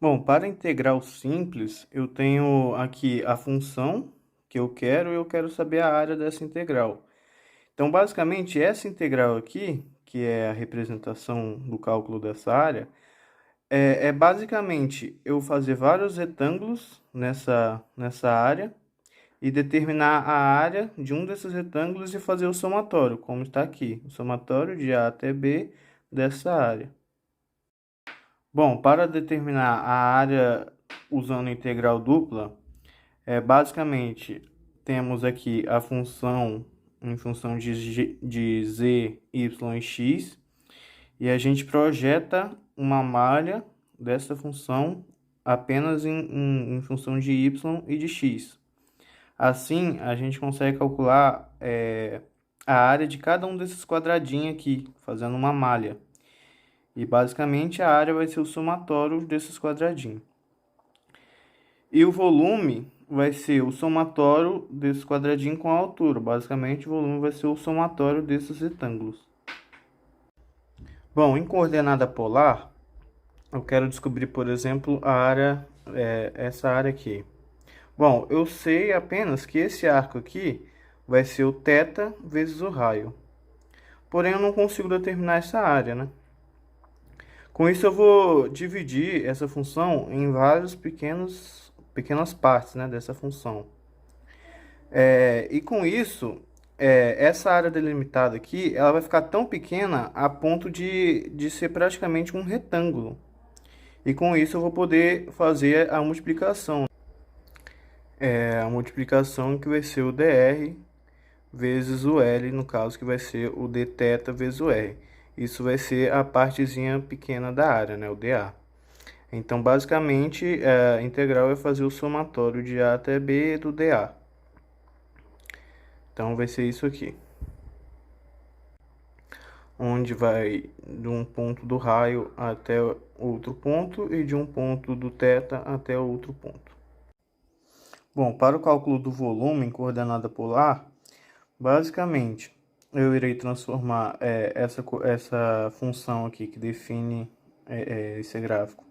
Bom, para integral simples, eu tenho aqui a função que eu quero saber a área dessa integral. Então, basicamente, essa integral aqui, que é a representação do cálculo dessa área, é basicamente eu fazer vários retângulos nessa área e determinar a área de um desses retângulos e fazer o somatório, como está aqui, o somatório de A até B dessa área. Bom, para determinar a área usando integral dupla, basicamente temos aqui a função em função de z, y e x, e a gente projeta uma malha dessa função apenas em função de y e de x. Assim, a gente consegue calcular a área de cada um desses quadradinhos aqui, fazendo uma malha. E basicamente a área vai ser o somatório desses quadradinhos. E o volume vai ser o somatório desse quadradinho com a altura. Basicamente, o volume vai ser o somatório desses retângulos. Bom, em coordenada polar, eu quero descobrir, por exemplo, a área, essa área aqui. Bom, eu sei apenas que esse arco aqui vai ser o θ vezes o raio. Porém, eu não consigo determinar essa área, né? Com isso, eu vou dividir essa função em várias pequenas partes, né, dessa função. E com isso, essa área delimitada aqui, ela vai ficar tão pequena a ponto de ser praticamente um retângulo. E com isso eu vou poder fazer a multiplicação. A multiplicação que vai ser o dr vezes o L, no caso que vai ser o dθ vezes o R. Isso vai ser a partezinha pequena da área, né, o dA. Então, basicamente, a integral é fazer o somatório de A até B do dA. Então, vai ser isso aqui. Onde vai de um ponto do raio até outro ponto e de um ponto do θ até outro ponto. Bom, para o cálculo do volume em coordenada polar, basicamente, eu irei transformar essa função aqui que define esse gráfico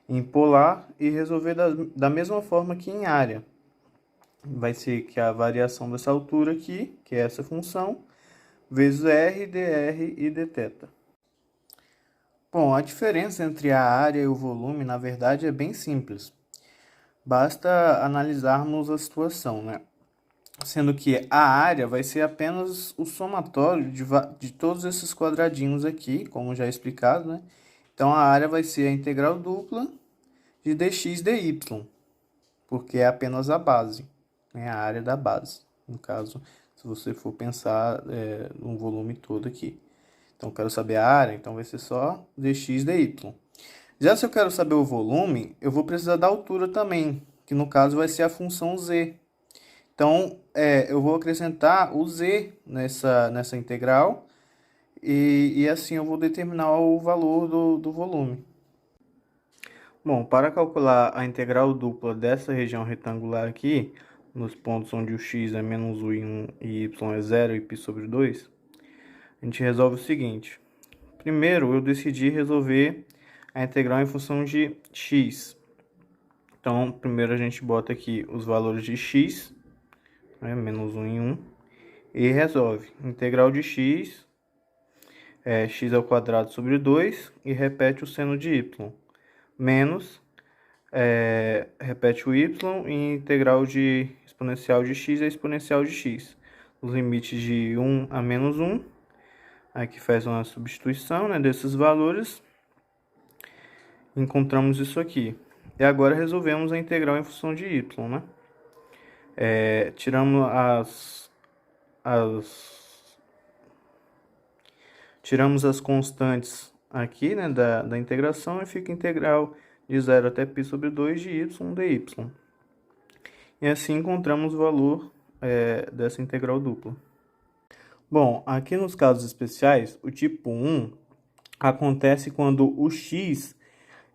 em polar e resolver da mesma forma que em área. Vai ser que a variação dessa altura aqui, que é essa função, vezes r, dr e dθ. Bom, a diferença entre a área e o volume, na verdade, é bem simples. Basta analisarmos a situação, né? Sendo que a área vai ser apenas o somatório de todos esses quadradinhos aqui, como já explicado, né? Então, a área vai ser a integral dupla de dx dy, porque é apenas a base, né? A área da base, no caso, se você for pensar no volume todo aqui. Então, eu quero saber a área, então vai ser só dx dy. Já se eu quero saber o volume, eu vou precisar da altura também, que no caso vai ser a função z. Então, eu vou acrescentar o z nessa integral e assim eu vou determinar o valor do volume. Bom, para calcular a integral dupla dessa região retangular aqui, nos pontos onde o x é menos 1 e 1 e y é 0 e π sobre 2, a gente resolve o seguinte. Primeiro, eu decidi resolver a integral em função de x. Então, primeiro a gente bota aqui os valores de x, menos 1 em 1, e resolve. Integral de x é x ao quadrado sobre 2 e repete o seno de y. Menos, repete o y e integral de exponencial de x é exponencial de x. Os limites de 1 a menos 1. Aqui faz uma substituição, né, desses valores. Encontramos isso aqui. E agora resolvemos a integral em função de y, né? Tiramos as constantes aqui, né, da integração e fica a integral de 0 até π sobre 2 de y dy. E assim encontramos o valor dessa integral dupla. Bom, aqui nos casos especiais, o tipo 1 acontece quando o x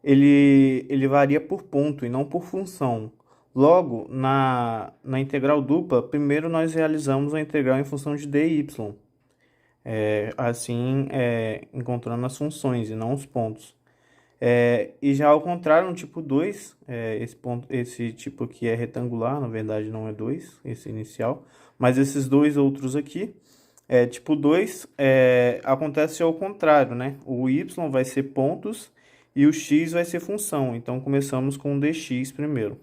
ele varia por ponto e não por função. Logo, na integral dupla, primeiro nós realizamos a integral em função de dy. Assim, encontrando as funções e não os pontos. E já ao contrário, no tipo 2, esse tipo aqui é retangular, na verdade não é 2, esse inicial, mas esses dois outros aqui, tipo 2, acontece ao contrário, né? O y vai ser pontos e o x vai ser função. Então, começamos com o dx primeiro.